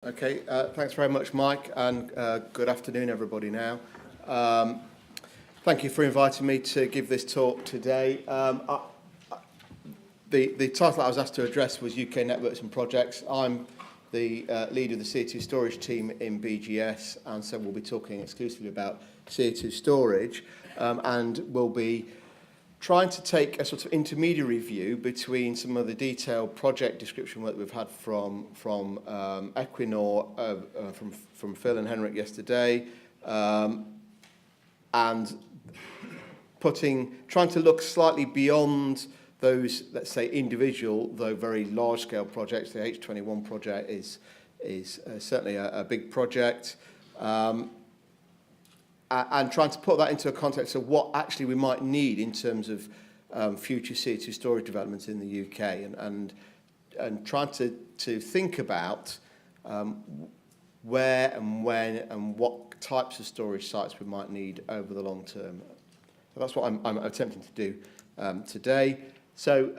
Okay, thanks very much, Mike, and good afternoon, everybody now. Thank you for inviting me to give this talk today. The title I was asked to address was UK Networks and Projects. I'm the leader of the CO2 storage team in BGS, and so we'll be talking exclusively about CO2 storage, and we'll be trying to take a sort of intermediary view between some of the detailed project description work we've had from Equinor, from Phil and Henrik yesterday, and trying to look slightly beyond those, let's say, individual, though very large-scale projects. The H21 project is certainly a big project, and trying to put that into a context of what actually we might need in terms of future CO2 storage developments in the UK, and trying to think about where and when and what types of storage sites we might need over the long term. So that's what I'm attempting to do today. So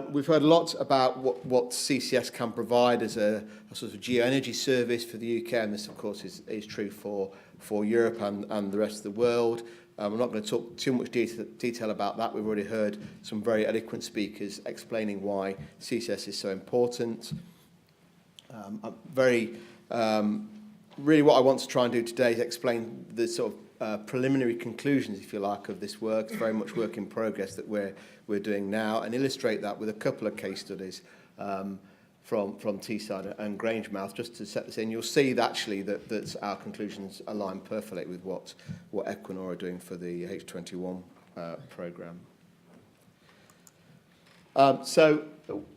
we've heard a lot about what CCS can provide as a sort of geoenergy service for the UK, and this, of course, is true for Europe and the rest of the world. I'm not going to talk too much detail about that. We've already heard some very eloquent speakers explaining why CCS is so important. Really what I want to try and do today is explain the sort of preliminary conclusions, if you like, of this work. It's very much work in progress that we're doing now, and illustrate that with a couple of case studies from Teesside and Grangemouth, just to set this in. You'll see that actually that our conclusions align perfectly with what Equinor are doing for the H21 programme. So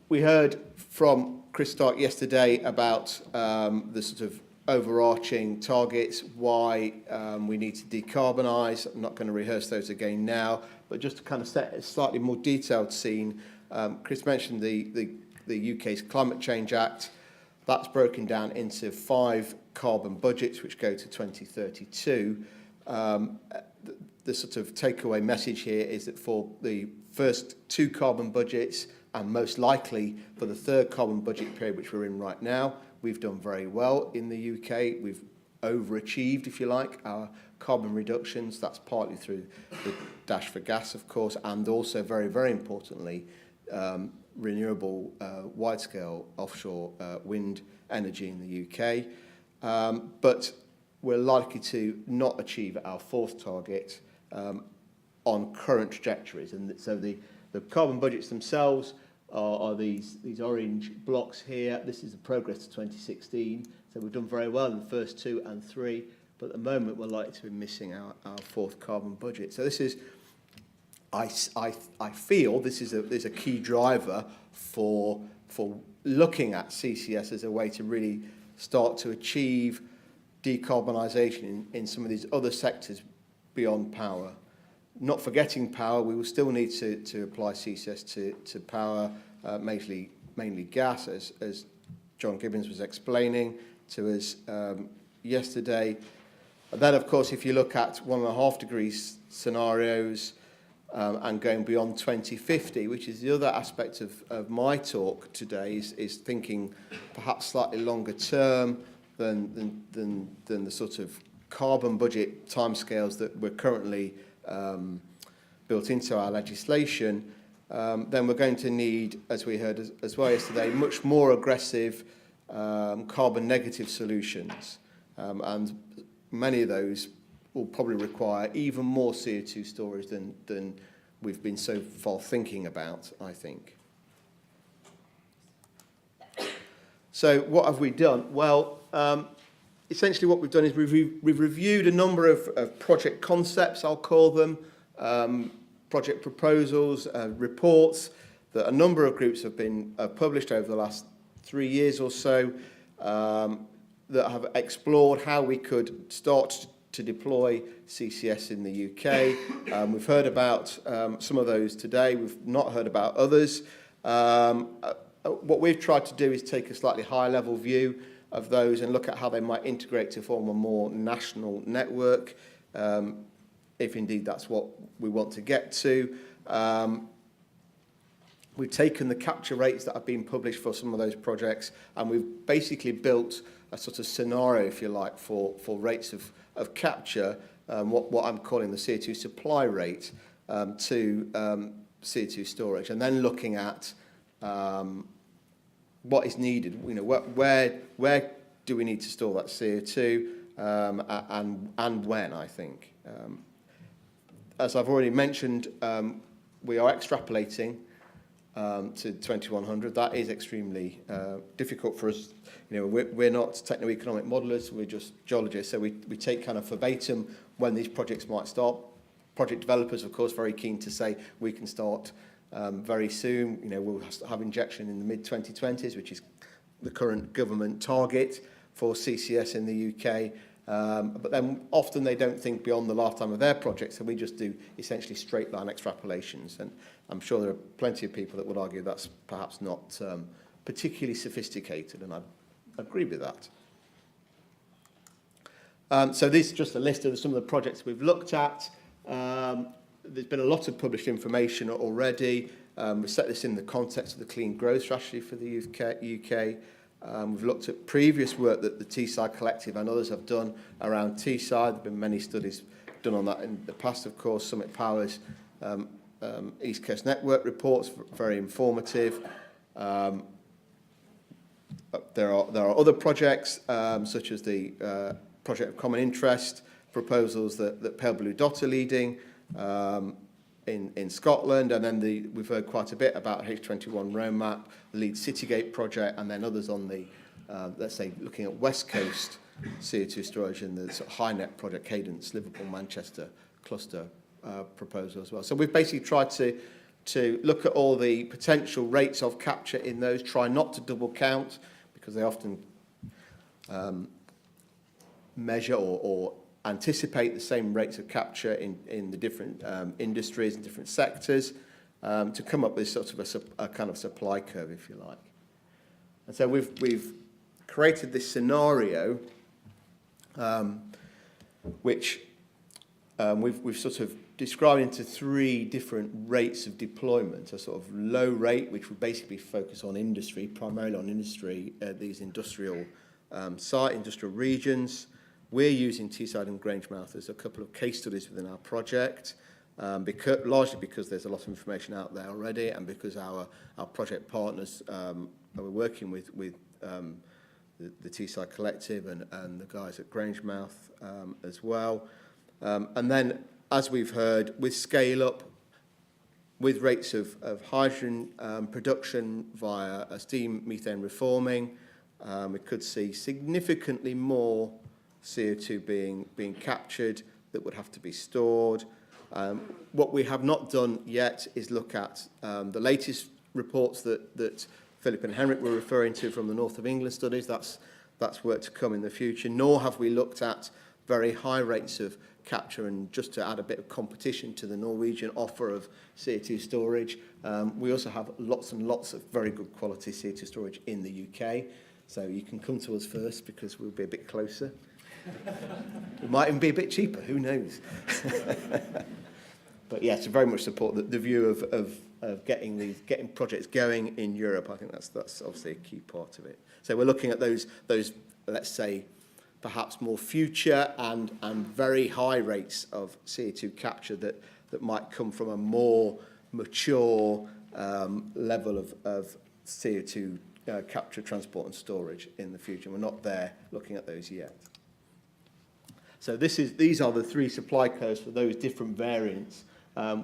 we heard from Chris Stark yesterday about the sort of overarching targets, why we need to decarbonise. I'm not going to rehearse those again now, but just to kind of set a slightly more detailed scene, Chris mentioned the UK's Climate Change Act. That's broken down into 5 carbon budgets, which go to 2032. The sort of takeaway message here is that for the first 2 carbon budgets, and most likely for the 3rd carbon budget period, which we're in right now, we've done very well in the UK. We've overachieved, if you like, our carbon reductions. That's partly through the Dash for Gas, of course, and also, very, very importantly, renewable wide-scale offshore wind energy in the UK. But we're likely to not achieve our 4th target on current trajectories. And so the carbon budgets themselves are these orange blocks here. This is the progress to 2016. So we've done very well in the first 2 and 3, but at the moment we're likely to be missing our 4th carbon budget. So this is, I feel this is a key driver for looking at CCS as a way to really start to achieve decarbonisation in some of these other sectors beyond power. Not forgetting power, we will still need to apply CCS to power, mainly gas, as John Gibbons was explaining to us yesterday. And then, of course, if you look at 1.5 degrees scenarios and going beyond 2050, which is the other aspect of my talk today, is thinking perhaps slightly longer term than the sort of carbon budget timescales that we're currently built into our legislation, then we're going to need, as we heard as well yesterday, much more aggressive carbon negative solutions. And many of those will probably require even more CO2 storage than we've been so far thinking about, I think. So what have we done? Well, essentially what we've done is we've reviewed a number of project concepts, I'll call them, project proposals, reports that a number of groups have been published over the last 3 years or so, that have explored how we could start to deploy CCS in the UK. We've heard about some of those today. We've not heard about others. What we've tried to do is take a slightly higher level view of those and look at how they might integrate to form a more national network, if indeed that's what we want to get to. We've taken the capture rates that have been published for some of those projects, and we've basically built a sort of scenario, if you like, for rates of capture, what I'm calling the CO2 supply rate to CO2 storage, and then looking at what is needed. You know, where do we need to store that CO2, and when, I think. As I've already mentioned, we are extrapolating to 2100. That is extremely difficult for us. You know, we're not techno-economic modelers, we're just geologists, so we take kind of verbatim when these projects might start. Project developers, of course, very keen to say we can start very soon. You know, we'll have injection in the mid-2020s, which is the current government target for CCS in the UK. But then often they don't think beyond the lifetime of their projects, so we just do essentially straight line extrapolations. And I'm sure there are plenty of people that would argue that's perhaps not particularly sophisticated, and I agree with that. So this is just a list of some of the projects we've looked at. There's been a lot of published information already. We set this in the context of the clean growth strategy for the UK. We've looked at previous work that the Teesside Collective and others have done around Teesside. There have been many studies done on that in the past, of course. Summit Power's East Coast Network reports, very informative. There are other projects, such as the Project of Common Interest, proposals that Pale Blue Dot are leading in Scotland, and then we've heard quite a bit about H21 Roadmap, the Leeds Citygate project, and then others on the, let's say, looking at West Coast CO2 storage and the sort of HyNet project, Cadence, Liverpool, Manchester cluster proposal as well. So we've basically tried to look at all the potential rates of capture in those, try not to double count, because they often measure or anticipate the same rates of capture in the different industries and different sectors, to come up with sort of a kind of supply curve, if you like. And so we've created this scenario, which we've sort of described into three different rates of deployment. A sort of low rate, which would basically focus on industry, primarily on industry, these industrial industrial regions. We're using Teesside and Grangemouth as a couple of case studies within our project, largely because there's a lot of information out there already, and because our project partners we're working with the Teesside Collective and the guys at Grangemouth as well. And then, as we've heard, with scale up, with rates of hydrogen production via a steam methane reforming, we could see significantly more CO2 being captured that would have to be stored. What we have not done yet is look at the latest reports that Philip and Henrik were referring to from the North of England studies. That's work to come in the future. Nor have we looked at very high rates of capture, and just to add a bit of competition to the Norwegian offer of CO2 storage, we also have lots and lots of very good quality CO2 storage in the UK. So you can come to us first because we'll be a bit closer. It might even be a bit cheaper, who knows? But yeah, to very much support the view of getting projects going in Europe. I think that's obviously a key part of it. So we're looking at those let's say, perhaps more future and very high rates of CO2 capture that might come from a more mature level of CO2 capture, transport and storage in the future. We're not there looking at those yet. So these are the three supply curves for those different variants,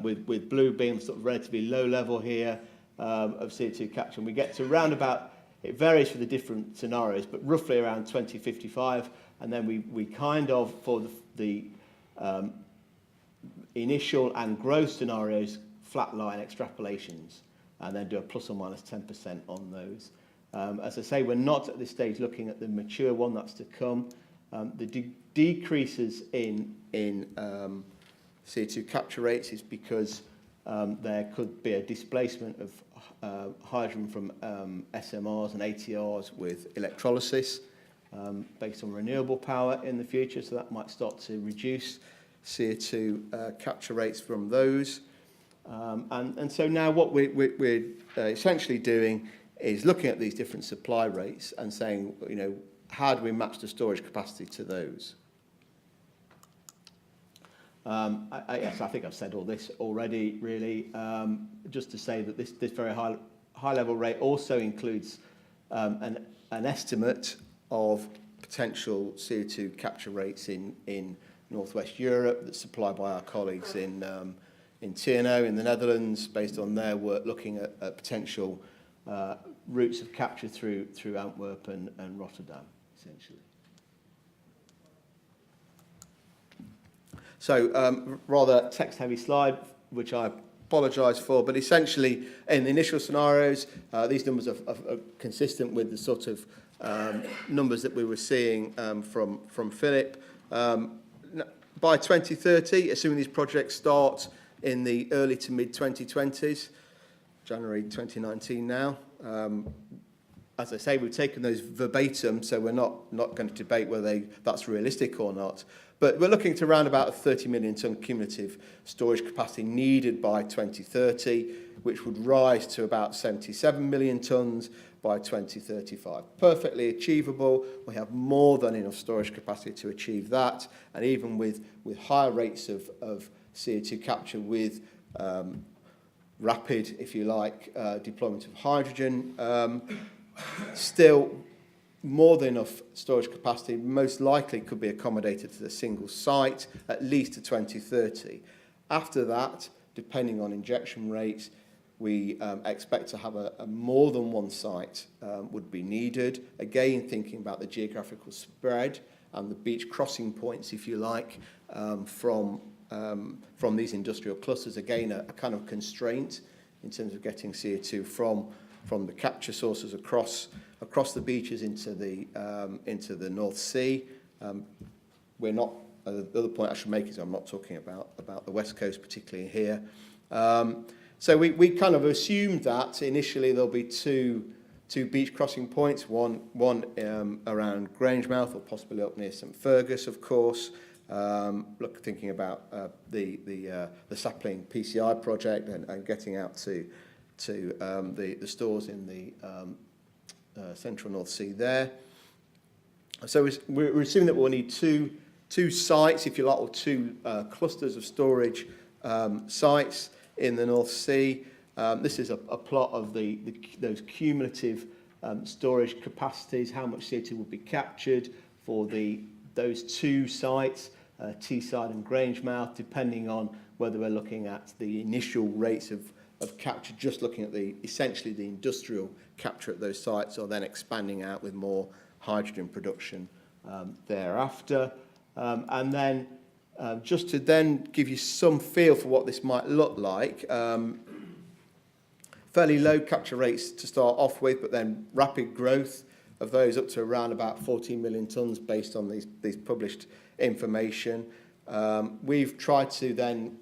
with blue being sort of relatively low level here of CO2 capture. And we get to around about, it varies for the different scenarios, but roughly around 2055. And then we kind of, for the initial and growth scenarios, flatline extrapolations, and then do a plus or minus 10% on those. As I say, we're not at this stage looking at the mature one, that's to come. The decreases in CO2 capture rates is because there could be a displacement of hydrogen from SMRs and ATRs with electrolysis based on renewable power in the future, so that might start to reduce CO2 capture rates from those. And so now what we're essentially doing is looking at these different supply rates and saying, you know, how do we match the storage capacity to those? Yes, I think I've said all this already, really. Just to say that this very high level rate also includes an estimate of potential CO2 capture rates in Northwest Europe that's supplied by our colleagues in TNO in the Netherlands, based on their work looking at potential routes of capture through Antwerp and Rotterdam, essentially. So rather text-heavy slide, which I apologise for, but essentially in the initial scenarios, these numbers are consistent with the sort of numbers that we were seeing from Philip. By 2030, assuming these projects start in the early to mid-2020s, January 2019 now, as I say, we've taken those verbatim, so we're not going to debate whether that's realistic or not. But we're looking to around about a 30 million tonne cumulative storage capacity needed by 2030, which would rise to about 77 million tonnes by 2035. Perfectly achievable. We have more than enough storage capacity to achieve that, and even with higher rates of CO2 capture, with rapid, if you like, deployment of hydrogen, still more than enough storage capacity most likely could be accommodated to a single site, at least to 2030. After that, depending on injection rates, we expect to have a more than one site would be needed. Again, thinking about the geographical spread and the beach crossing points, if you like, from these industrial clusters. Again, a kind of constraint in terms of getting CO2 from the capture sources across the beaches into the North Sea. We're not. The other point I should make is I'm not talking about the West Coast particularly here. So we kind of assumed that initially there'll be two beach crossing points, one around Grangemouth or possibly up near St Fergus, of course. Thinking about the sapling PCI project and getting out to the stores in the central North Sea there. So we're assuming that we'll need two sites, if you like, or two clusters of storage sites in the North Sea. This is a plot of those cumulative storage capacities, how much CO2 will be captured for those two sites, Teesside and Grangemouth, depending on whether we're looking at the initial rates of capture, just looking at essentially the industrial capture at those sites, or then expanding out with more hydrogen production thereafter. And then just to then give you some feel for what this might look like, fairly low capture rates to start off with, but then rapid growth of those up to around about 14 million tonnes based on these published information. We've tried to then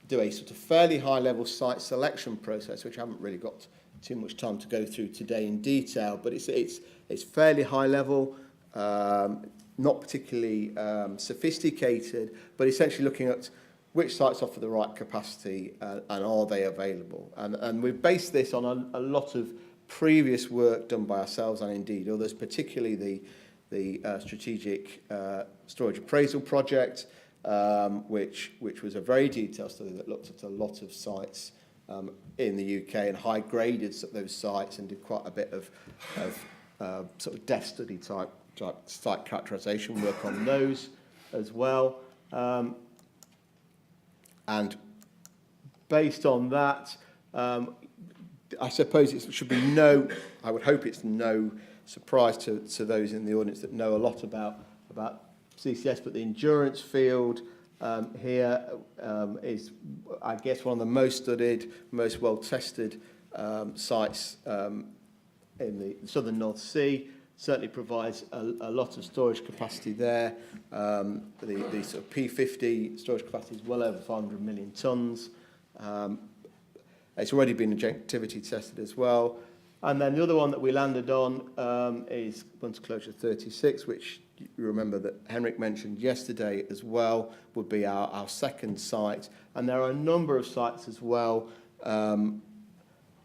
do a sort of fairly high level site selection process, which I haven't really got too much time to go through today in detail, but it's fairly high level, not particularly sophisticated, but essentially looking at which sites offer the right capacity and are they available. And we've based this on a lot of previous work done by ourselves and indeed others, particularly the Strategic Storage Appraisal Project, which was a very detailed study that looked at a lot of sites in the UK and high-graded those sites and did quite a bit of sort of depth study type site characterisation work on those as well. And based on that, I suppose it should be I would hope it's no surprise to those in the audience that know a lot about CCS, but the endurance field here is, I guess, one of the most studied, most well-tested sites in the southern North Sea. Certainly provides a lot of storage capacity there. The sort of P50 storage capacity is well over 500 million tonnes. It's already been injectivity tested as well. And then the other one that we landed on is Bunter Closure 36, which you remember that Henrik mentioned yesterday as well, would be our second site. And there are a number of sites as well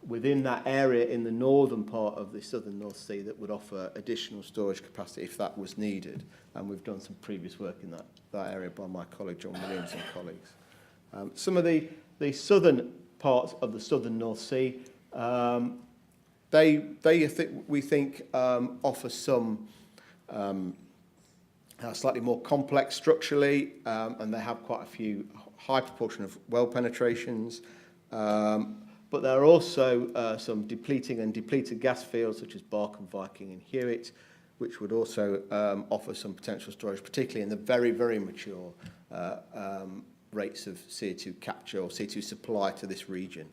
within that area in the northern part of the southern North Sea that would offer additional storage capacity if that was needed. And we've done some previous work in that area by my colleague John Williams and colleagues. Some of the southern parts of the southern North Sea, we think offer some slightly more complex structurally, and they have quite a few high proportion of well penetrations. But there are also some depleting and depleted gas fields such as Barkham, Viking and Hewitt, which would also offer some potential storage, particularly in the very, very mature rates of CO2 capture or CO2 supply to this region.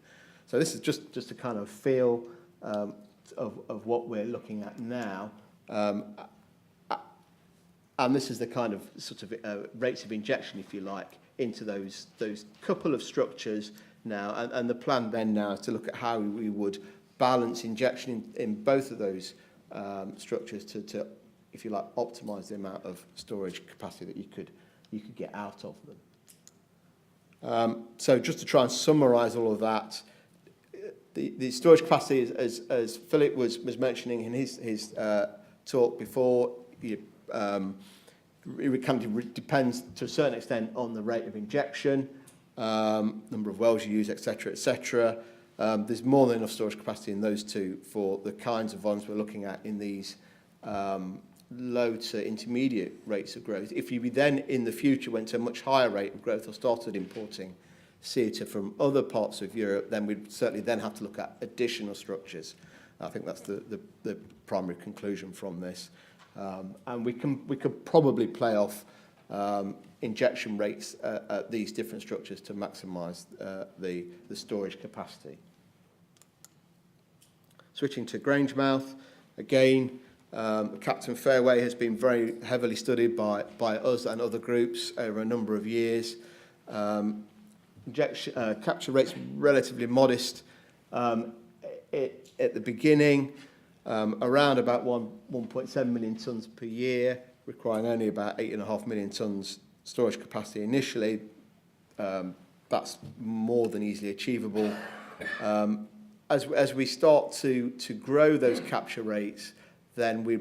So this is just a kind of feel of what we're looking at now. And this is the kind of sort of rates of injection, if you like, into those couple of structures now. And the plan then now is to look at how we would balance injection in both of those structures to, if you like, optimise the amount of storage capacity that you could get out of them. So just to try and summarise all of that, the storage capacity, as Philip was mentioning in his talk before, it kind of depends to a certain extent on the rate of injection, number of wells you use, etc., etc. There's more than enough storage capacity in those two for the kinds of volumes we're looking at in these low to intermediate rates of growth. If you then in the future went to a much higher rate of growth or started importing CO2 from other parts of Europe, then we'd certainly then have to look at additional structures. I think that's the primary conclusion from this. And we could probably play off injection rates at these different structures to maximise the storage capacity. Switching to Grangemouth, again, Captain Fairway has been very heavily studied by us and other groups over a number of years. Capture rates relatively modest at the beginning, around about 1.7 million tonnes per year, requiring only about 8.5 million tonnes storage capacity initially. That's more than easily achievable. As we start to grow those capture rates, then we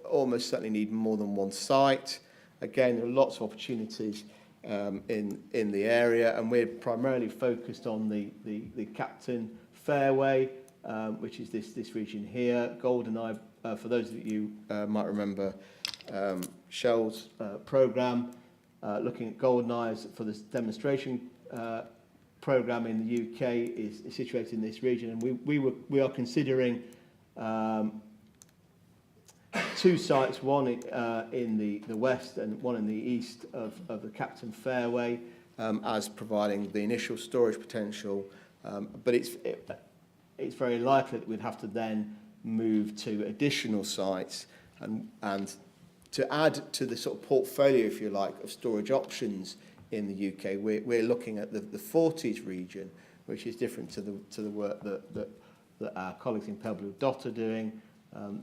almost certainly need more than one site. Again, there are lots of opportunities in the area, and we're primarily focused on the Captain Fairway, which is this region here. Goldeneye, for those of you might remember Shell's programme, looking at Goldeneye for this demonstration programme in the UK is situated in this region, and we are considering two sites, one in the west and one in the east of the Captain Fairway, as providing the initial storage potential, but it's very likely that we'd have to then move to additional sites and to add to the sort of portfolio, if you like, of storage options in the UK. We're looking at the Forties region, which is different to the work that our colleagues in Pebble Dot are doing.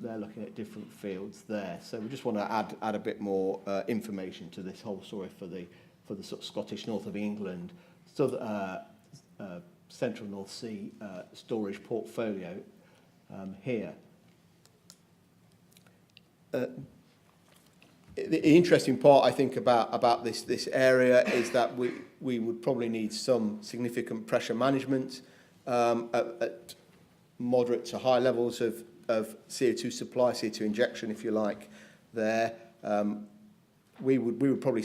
They're looking at different fields there. So we just want to add a bit more information to this whole story for the sort of Scottish north of England, central North Sea storage portfolio here. The interesting part, I think, about this area is that we would probably need some significant pressure management at moderate to high levels of CO2 supply, CO2 injection, if you like, there. We would probably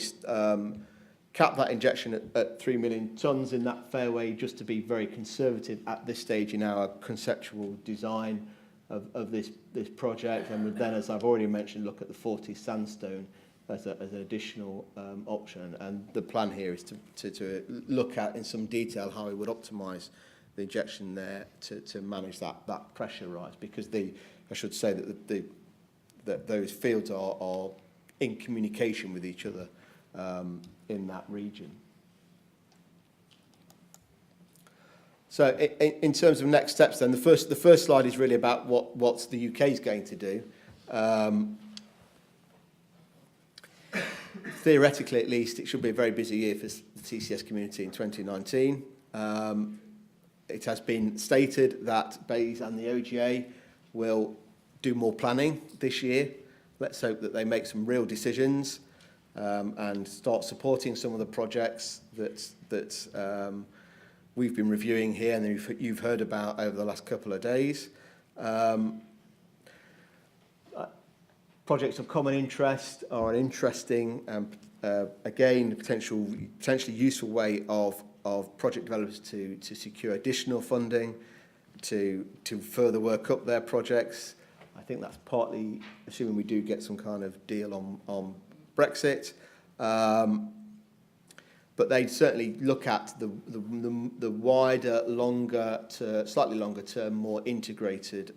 cap that injection at 3 million tonnes in that fairway, just to be very conservative at this stage in our conceptual design of this project. And would then, as I've already mentioned, look at the 40 sandstone as an additional option. And the plan here is to look at in some detail how we would optimise the injection there to manage that pressure rise, because I should say that those fields are in communication with each other in that region. So in terms of next steps then, the first slide is really about what the UK is going to do. Theoretically, at least, it should be a very busy year for the CCS community in 2019. it has been stated that BEIS and the OGA will do more planning this year. Let's hope that they make some real decisions and start supporting some of the projects that we've been reviewing here and you've heard about over the last couple of days. Projects of common interest are an interesting and again potentially useful way of project developers to secure additional funding to further work up their projects. I think that's partly assuming we do get some kind of deal on Brexit, but they certainly look at the wider, slightly longer term, more integrated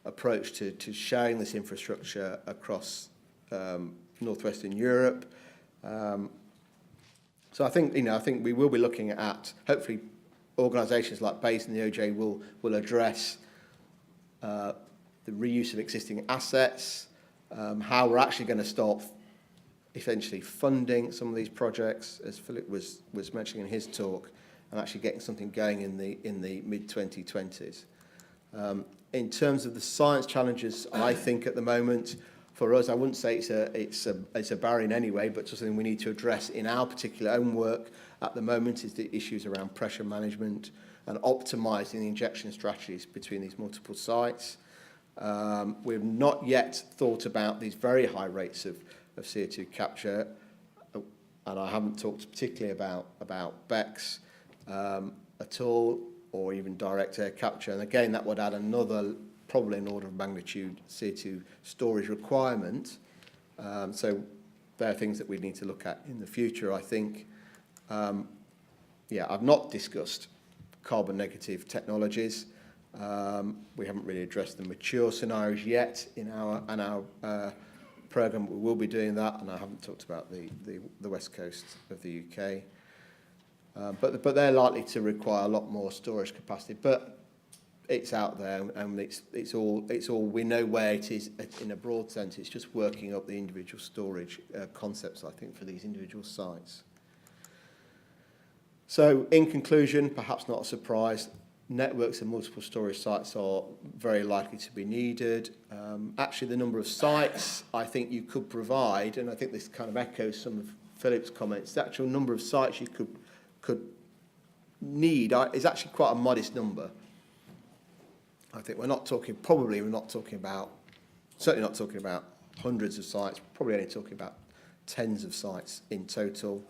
approach to sharing this infrastructure across northwestern Europe. So I think we will be looking at, hopefully organisations like BEIS and the OJ will address the reuse of existing assets, how we're actually going to start essentially funding some of these projects, as Philip was mentioning in his talk, and actually getting something going in the mid-2020s. In terms of the science challenges, I think at the moment, for us, I wouldn't say it's a barrier in any way, but something we need to address in our particular own work at the moment is the issues around pressure management and optimising the injection strategies between these multiple sites. We've not yet thought about these very high rates of CO2 capture, and I haven't talked particularly about BECCS at all, or even direct air capture. And again, that would add another, probably an order of magnitude, CO2 storage requirement. So there are things that we need to look at in the future, I think. I've not discussed carbon negative technologies. We haven't really addressed the mature scenarios yet in our programme. We will be doing that, and I haven't talked about the west coast of the UK. But they're likely to require a lot more storage capacity. But it's out there, and it's all we know where it is in a broad sense. It's just working up the individual storage concepts, I think, for these individual sites. So, in conclusion, perhaps not a surprise, networks and multiple storage sites are very likely to be needed. Actually, the number of sites I think you could provide, and I think this kind of echoes some of Philip's comments, the actual number of sites you could need is actually quite a modest number. I think we're not talking about, certainly not talking about hundreds of sites, probably only talking about tens of sites in total.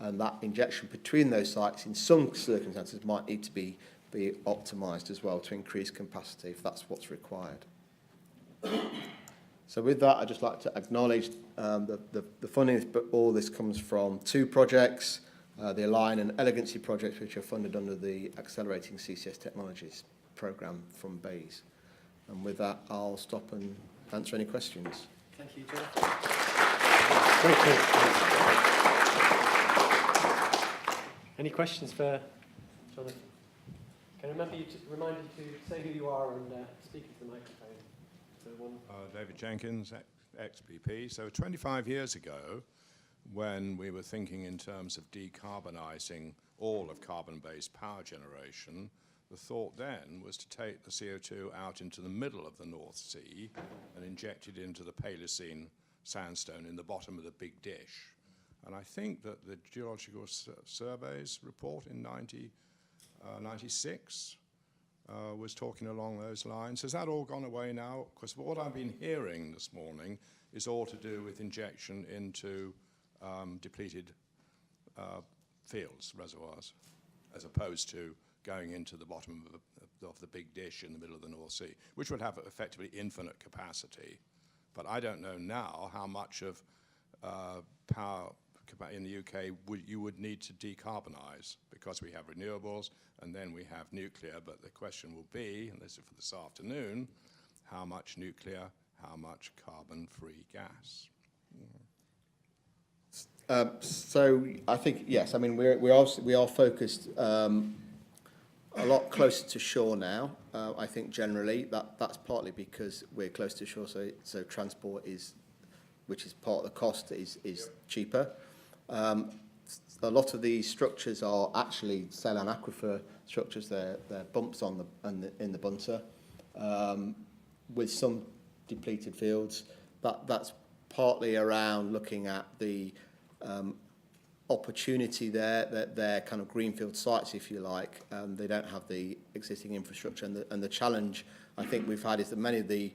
And that injection between those sites in some circumstances might need to be optimised as well to increase capacity if that's what's required. So with that, I'd just like to acknowledge the funding, but all this comes from two projects, the Align and Elegancy projects, which are funded under the Accelerating CCS Technologies programme from BEIS. And with that, I'll stop and answer any questions. Thank you, Jonathan. Great talk. Any questions for Jonathan? Can I remind you to say who you are and speak into the microphone? So David Jenkins, ex-BP. So 25 years ago, when we were thinking in terms of decarbonising all of carbon-based power generation, the thought then was to take the CO2 out into the middle of the North Sea and inject it into the Paleocene sandstone in the bottom of the big dish. And I think that the Geological Survey's report in 1996 was talking along those lines. Has that all gone away now? Because what I've been hearing this morning is all to do with injection into depleted fields, reservoirs, as opposed to going into the bottom of the big dish in the middle of the North Sea, which would have effectively infinite capacity. But I don't know now how much of power in the UK you would need to decarbonise, because we have renewables and then we have nuclear. But the question will be, and this is for this afternoon, how much nuclear, how much carbon-free gas? So I think, yes, I mean, we are focused a lot closer to shore now. I think generally that's partly because we're close to shore, so transport is, which is part of the cost, is cheaper. a lot of these structures are actually cell and aquifer structures. They're bumps on in the bunter, with some depleted fields. That's partly around looking at the opportunity there, that they're kind of greenfield sites, if you like. They don't have the existing infrastructure, and the challenge I think we've had is that many of the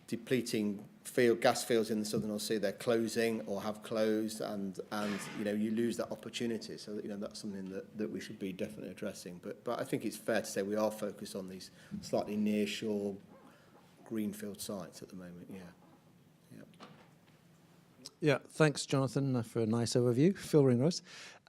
depleting gas fields in the southern North Sea, they're closing or have closed, and you lose that opportunity. So that's something that we should be definitely addressing. But I think it's fair to say we are focused on these slightly near shore greenfield sites at the moment. Yeah, thanks, Jonathan, for a nice overview. Phil Ringrose.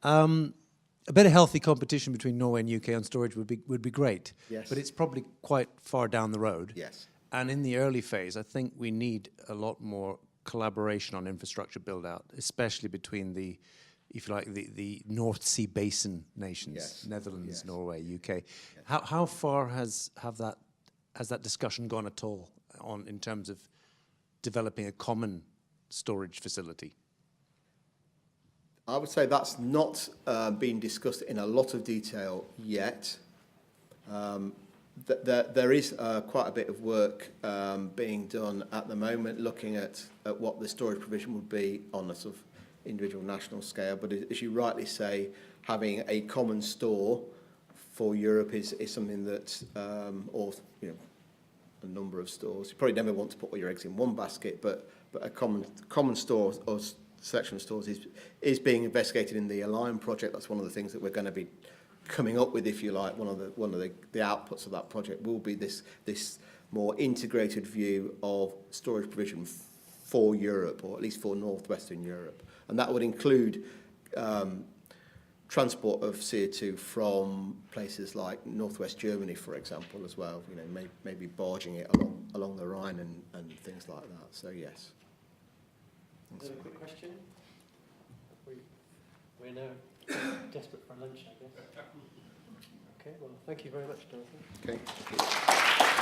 A bit of healthy competition between Norway and UK on storage would be great. Yes. But it's probably quite far down the road. Yes. And in the early phase, I think we need a lot more collaboration on infrastructure build-out, especially between the North Sea Basin nations, Yes. Netherlands, Yes. Norway, UK. Yes. How far has that discussion gone at all in terms of developing a common storage facility? I would say that's not been discussed in a lot of detail yet. There is quite a bit of work being done at the moment, looking at what the storage provision would be on a sort of individual national scale. But as you rightly say, having a common store for Europe is something that, or a number of stores. You probably never want to put all your eggs in one basket, but a common store or selection of stores is being investigated in the Align project. That's one of the things that we're going to be coming up with, if you like. One of the outputs of that project will be this more integrated view of storage provision for Europe, or at least for northwestern Europe, and that would include transport of CO2 from places like northwest Germany, for example, as well. Maybe barging it along the Rhine and things like that. So yes. Is there a quick question? We're now desperate for lunch, I guess. Okay, well, thank you very much, Jonathan. Okay.